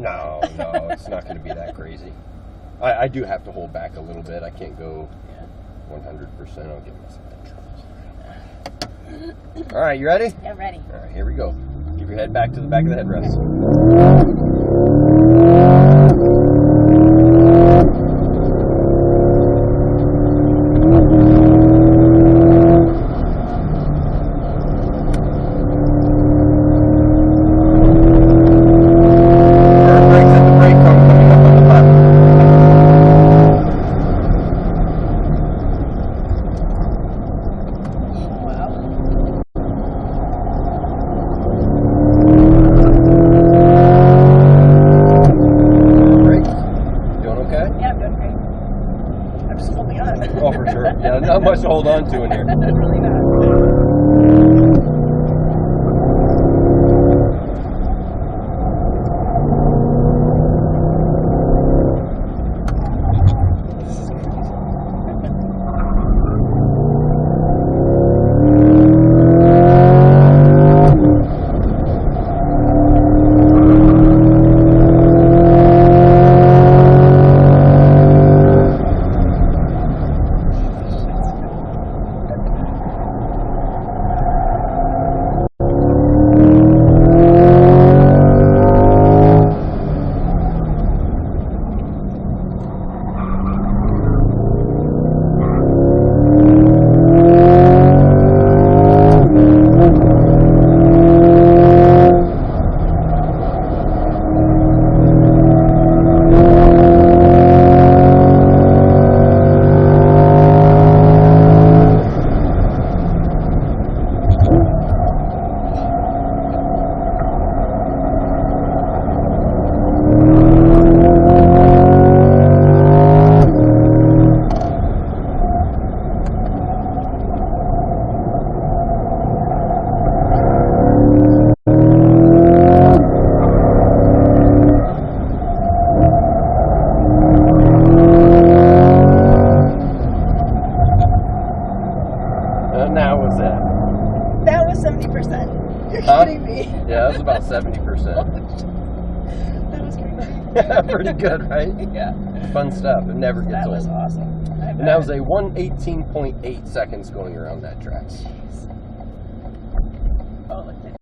No, it's not going to be that crazy. I do have to hold back a little bit. I can't go 100%. I'll get myself in trouble. All right, you ready? Yeah, ready. All right, here we go. Give your head back to the back of the headrest. Oh, for sure. Yeah, not much to hold on to in here. Really not. Now what's that? That was 70%. You're kidding me. Yeah, that was about 70%. That was crazy. Pretty good, right? Yeah. Fun stuff. It never gets old. That was awesome. And that was a 118.8 seconds going around that track. Jeez.